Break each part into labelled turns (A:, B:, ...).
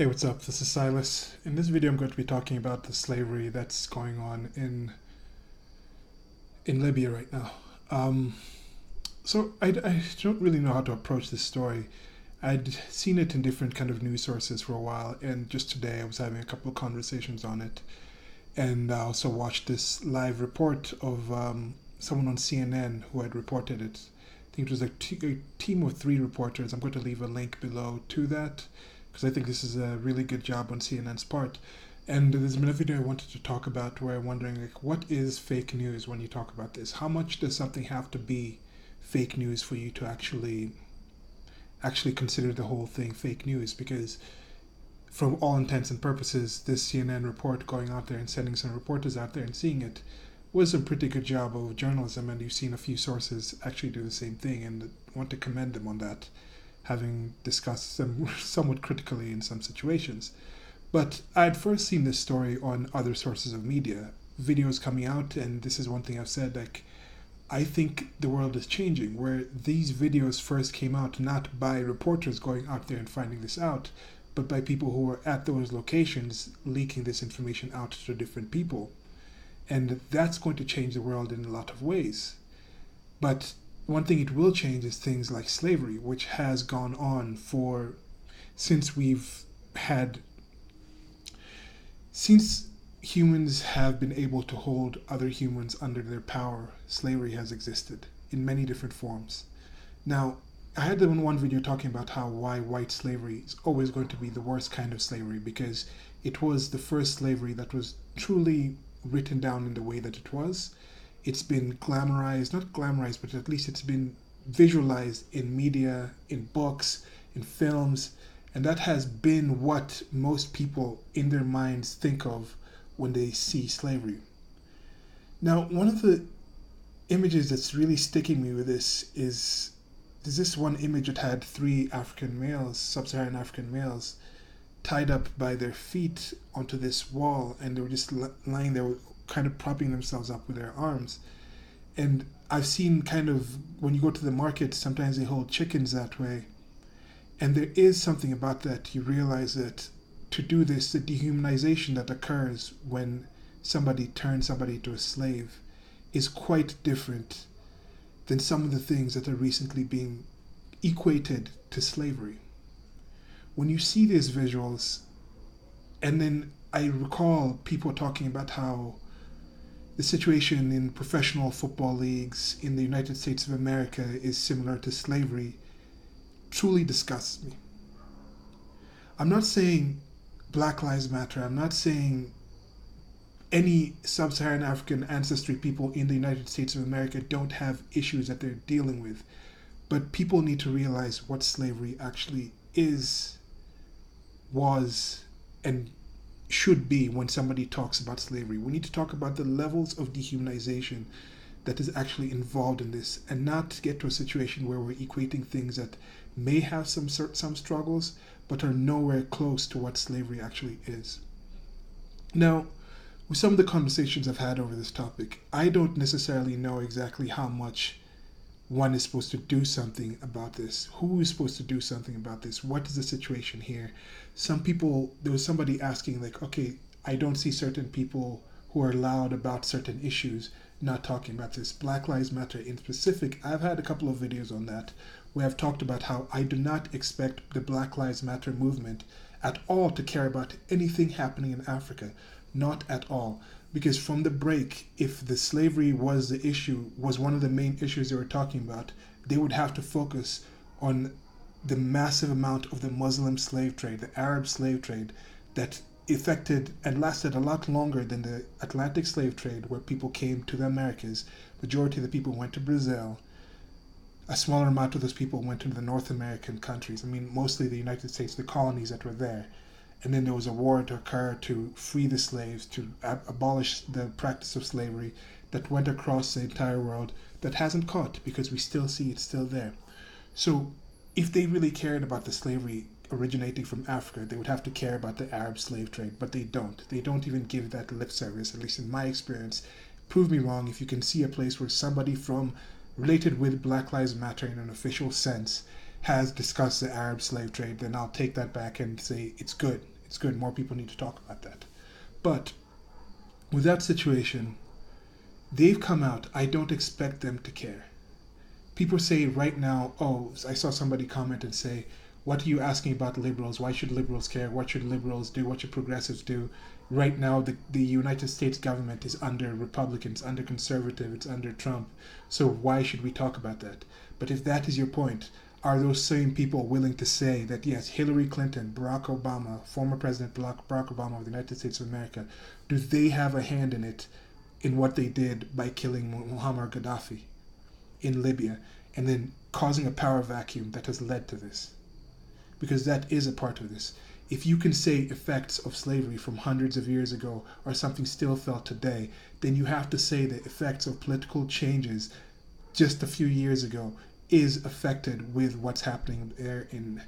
A: Hey, what's up? This is Silas. In this video, I'm going to be talking about the slavery that's going on in Libya right now. Um, so I don't really know how to approach this story. I'd seen it in different kind of news sources for a while, and just today I was having a couple of conversations on it, and I also watched this live report of someone on CNN who had reported it. I think it was a team of three reporters. I'm going to leave a link below to that because I think this is a really good job on CNN's part. And there's been a video I wanted to talk about where I'm wondering, like, what is fake news when you talk about this? How much does something have to be fake news for you to actually consider the whole thing fake news? Because from all intents and purposes, this CNN report going out there and sending some reporters out there and seeing it was a pretty good job of journalism, and you've seen a few sources actually do the same thing, and I want to commend them on that, having discussed them somewhat critically in some situations. But I'd first seen this story on other sources of media, videos coming out, and this is one thing I've said, like, I think the world is changing, where these videos first came out not by reporters going out there and finding this out, but by people who were at those locations leaking this information out to different people. And that's going to change the world in a lot of ways. But one thing it will change is things like slavery, which has gone on for since we've had since humans have been able to hold other humans under their power. Slavery has existed in many different forms. Now, I had one video talking about why white slavery is always going to be the worst kind of slavery, because it was the first slavery that was truly written down in the way that it was. It's been glamorized, not glamorized, but at least it's been visualized in media, in books, in films, and that has been what most people in their minds think of when they see slavery. Now, one of the images that's really sticking me with this is there's this one image that had three African males, sub-Saharan African males, tied up by their feet onto this wall, and they were just lying there, kind of propping themselves up with their arms. And I've seen kind of, when you go to the market, sometimes they hold chickens that way. And there is something about that. You realize that to do this, the dehumanization that occurs when somebody turns somebody into a slave is quite different than some of the things that are recently being equated to slavery. When you see these visuals, and then I recall people talking about how the situation in professional football leagues in the United States of America is similar to slavery, truly disgusts me. I'm not saying Black Lives Matter, I'm not saying any sub-Saharan African ancestry people in the United States of America don't have issues that they're dealing with, but people need to realize what slavery actually is, was, and should be when somebody talks about slavery. We need to talk about the levels of dehumanization that is actually involved in this, and not get to a situation where we're equating things that may have some struggles but are nowhere close to what slavery actually is. Now, with some of the conversations I've had over this topic, I don't necessarily know exactly how much one is supposed to do something about this. Who is supposed to do something about this? What is the situation here? Some people, there was somebody asking, like, okay, I don't see certain people who are loud about certain issues not talking about this. Black Lives Matter in specific, I've had a couple of videos on that where I've talked about how I do not expect the Black Lives Matter movement at all to care about anything happening in Africa. Not at all. Because from the break, if the slavery was the issue, was one of the main issues they were talking about, they would have to focus on the massive amount of the Muslim slave trade, the Arab slave trade, that affected and lasted a lot longer than the Atlantic slave trade, where people came to the Americas. Majority of the people went to Brazil. A smaller amount of those people went to the North American countries. I mean, mostly the United States, the colonies that were there. And then there was a war to occur to free the slaves, to abolish the practice of slavery that went across the entire world, that hasn't caught because we still see it's still there. So if they really cared about the slavery originating from Africa, they would have to care about the Arab slave trade, but they don't. They don't even give that lip service, at least in my experience. Prove me wrong if you can see a place where somebody from related with Black Lives Matter in an official sense has discussed the Arab slave trade, then I'll take that back and say it's good. It's good. More people need to talk about that. But with that situation, they've come out. I don't expect them to care. People say right now, oh, I saw somebody comment and say, what are you asking about liberals? Why should liberals care? What should liberals do? What should progressives do? Right now, the United States government is under Republicans, under conservative, it's under Trump. So why should we talk about that? But if that is your point, are those same people willing to say that, yes, Hillary Clinton, Barack Obama, former President Barack Obama of the United States of America, do they have a hand in it, in what they did by killing Muammar Gaddafi in Libya and then causing a power vacuum that has led to this? Because that is a part of this. If you can say effects of slavery from hundreds of years ago are something still felt today, then you have to say the effects of political changes just a few years ago is affected with what's happening there in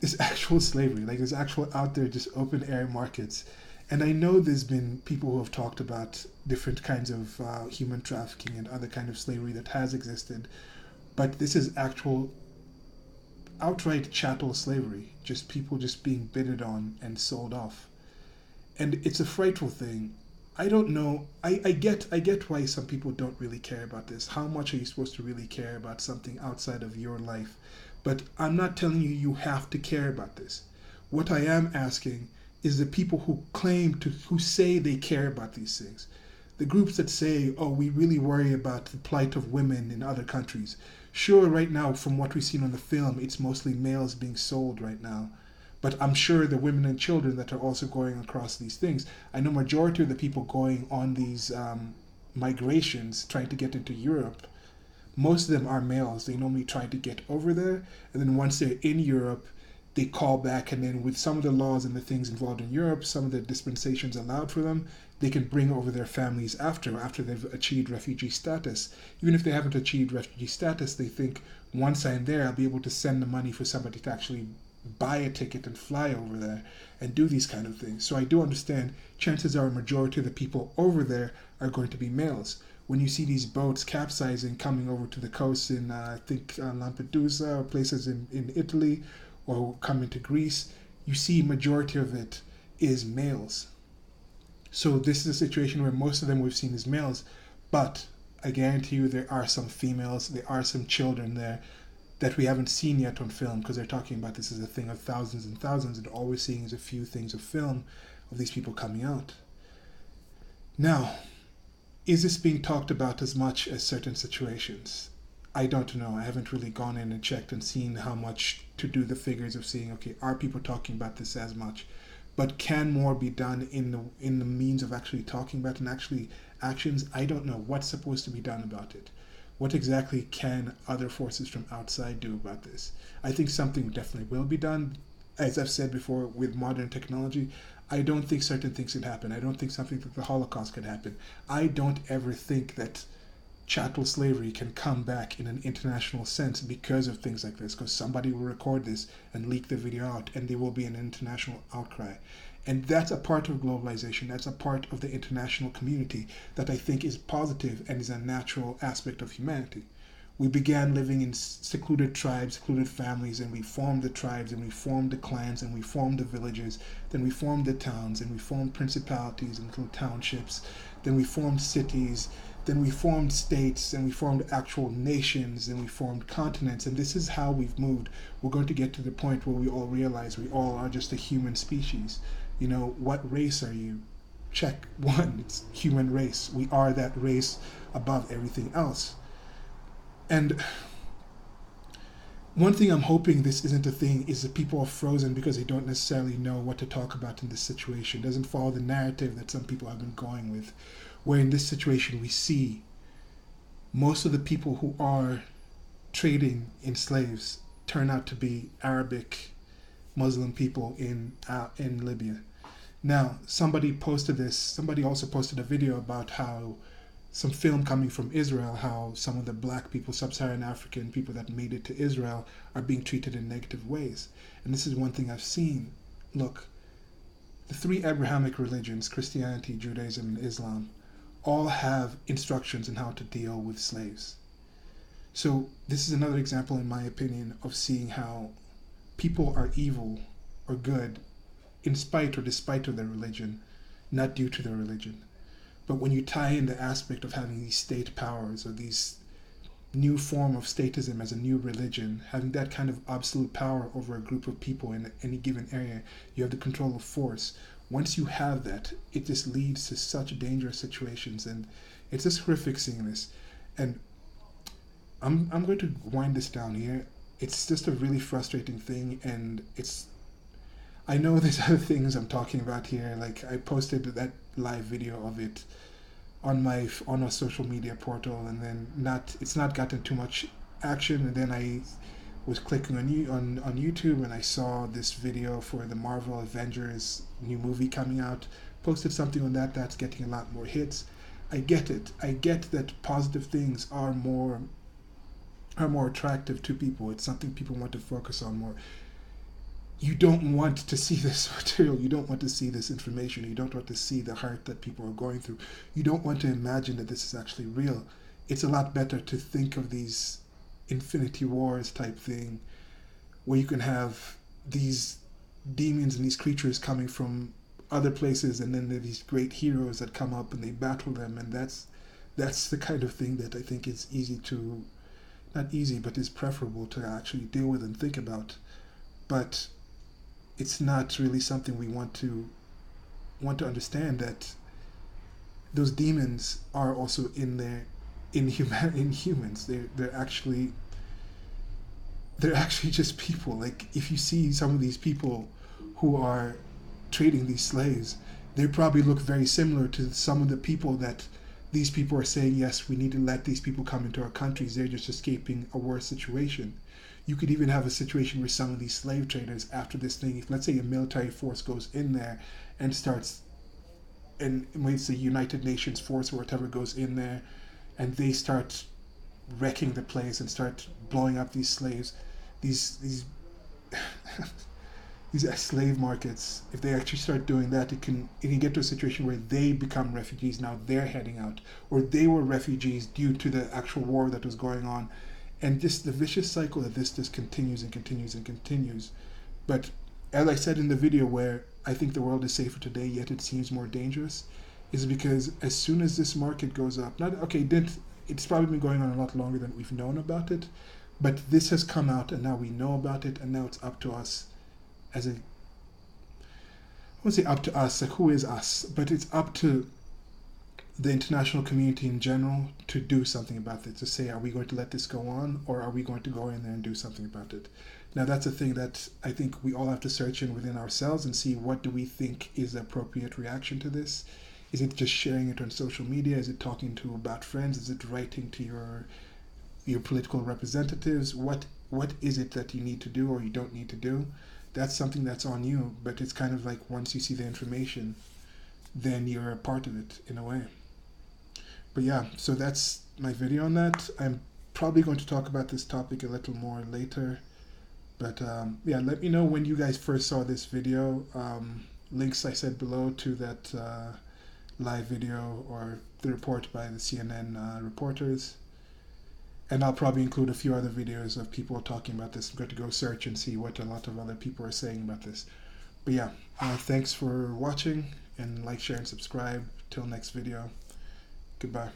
A: this actual slavery. Like there's actual out there just open air markets. And I know there's been people who have talked about different kinds of human trafficking and other kind of slavery that has existed, but this is actual outright chattel slavery, just people just being bidded on and sold off. And it's a frightful thing. I don't know. I get why some people don't really care about this. How much are you supposed to really care about something outside of your life? But I'm not telling you you have to care about this. What I am asking is the people who say they care about these things. The groups that say, oh, we really worry about the plight of women in other countries. Sure, right now, from what we've seen on the film, it's mostly males being sold right now. But I'm sure the women and children that are also going across these things. I know majority of the people going on these migrations, trying to get into Europe, most of them are males. They normally try to get over there, and then once they're in Europe, they call back, and then with some of the laws and the things involved in Europe, some of the dispensations allowed for them, they can bring over their families after they've achieved refugee status. Even if they haven't achieved refugee status, they think, once I'm there, I'll be able to send the money for somebody to actually buy a ticket and fly over there and do these kind of things. So I do understand chances are a majority of the people over there are going to be males. When you see these boats capsizing coming over to the coast in, I think, Lampedusa or places in Italy, or coming to Greece, you see majority of it is males. So this is a situation where most of them we've seen as males, but I guarantee you there are some females, there are some children there that we haven't seen yet on film, because they're talking about this as a thing of thousands and thousands, and all we're seeing is a few things of film of these people coming out. Now, is this being talked about as much as certain situations? I don't know. I haven't really gone in and checked and seen how much to do the figures of seeing, okay, are people talking about this as much? But can more be done in the means of actually talking about and actually actions? I don't know. What's supposed to be done about it? What exactly can other forces from outside do about this? I think something definitely will be done. As I've said before, with modern technology, I don't think certain things can happen. I don't think something like the Holocaust can happen. I don't ever think that chattel slavery can come back in an international sense because of things like this, because somebody will record this and leak the video out, and there will be an international outcry. And that's a part of globalization. That's a part of the international community that I think is positive and is a natural aspect of humanity. We began living in secluded tribes, secluded families, and we formed the tribes, and we formed the clans, and we formed the villages, then we formed the towns, and we formed principalities and little townships, then we formed cities, then we formed states, and we formed actual nations, and we formed continents, and this is how we've moved. We're going to get to the point where we all realize we all are just a human species. You know, what race are you? Check one, it's human race. We are that race above everything else. And one thing I'm hoping this isn't a thing is that people are frozen because they don't necessarily know what to talk about in this situation. It doesn't follow the narrative that some people have been going with. Where in this situation we see most of the people who are trading in slaves turn out to be Arabic Muslim people in Libya. Now, somebody posted this. Somebody also posted a video about how some film coming from Israel, how some of the black people, sub-Saharan African people that made it to Israel are being treated in negative ways. And this is one thing I've seen. Look, the three Abrahamic religions, Christianity, Judaism, and Islam, all have instructions on how to deal with slaves. So this is another example, in my opinion, of seeing how people are evil or good in spite or despite of their religion, not due to their religion. But when you tie in the aspect of having these state powers or these new form of statism as a new religion, having that kind of absolute power over a group of people in any given area, you have the control of force. Once you have that, it just leads to such dangerous situations, and it's just horrific seeing this. And I'm going to wind this down here. It's just a really frustrating thing, and I know there's other things I'm talking about here. Like I posted that live video of it on a social media portal, and then it's not gotten too much action. And then I was clicking on YouTube, and I saw this video for the Marvel Avengers new movie coming out. Posted something on that's getting a lot more hits. I get it. I get that positive things are more attractive to people. It's something people want to focus on more. You don't want to see this material. You don't want to see this information. You don't want to see the heart that people are going through. You don't want to imagine that this is actually real. It's a lot better to think of these Infinity Wars type thing, where you can have these demons and these creatures coming from other places, and then there are these great heroes that come up and they battle them, and that's the kind of thing that I think is easy to, not easy, but is preferable to actually deal with and think about. But it's not really something we want to understand, that those demons are also in there in humans. They're actually just people. Like if you see some of these people who are trading these slaves, they probably look very similar to some of the people that these people are saying, yes, we need to let these people come into our countries. They're just escaping a worse situation. You could even have a situation where some of these slave traders, after this thing, if let's say a military force goes in there and starts, and it's the United Nations force or whatever goes in there, and they start wrecking the place and start blowing up these slaves, these these slave markets. If they actually start doing that, it can get to a situation where they become refugees. Now they're heading out, or they were refugees due to the actual war that was going on. And just the vicious cycle of this just continues and continues and continues. But as I said in the video, where I think the world is safer today, yet it seems more dangerous, is because as soon as this market goes up, it's probably been going on a lot longer than we've known about it, but this has come out and now we know about it, and now it's up to us I won't say up to us, like who is us, but it's up to the international community in general to do something about it, to say, are we going to let this go on, or are we going to go in there and do something about it? Now that's a thing that I think we all have to search in within ourselves and see, what do we think is the appropriate reaction to this? Is it just sharing it on social media? Is it talking to about friends? Is it writing to your political representatives? What is it that you need to do or you don't need to do? That's something that's on you, but it's kind of like once you see the information, then you're a part of it in a way. But yeah, so that's my video on that. I'm probably going to talk about this topic a little more later. But yeah, let me know when you guys first saw this video. Links I said below to that live video or the report by the CNN reporters. And I'll probably include a few other videos of people talking about this. I'm going to go search and see what a lot of other people are saying about this. But yeah, thanks for watching, and like, share, and subscribe. Till next video. Goodbye.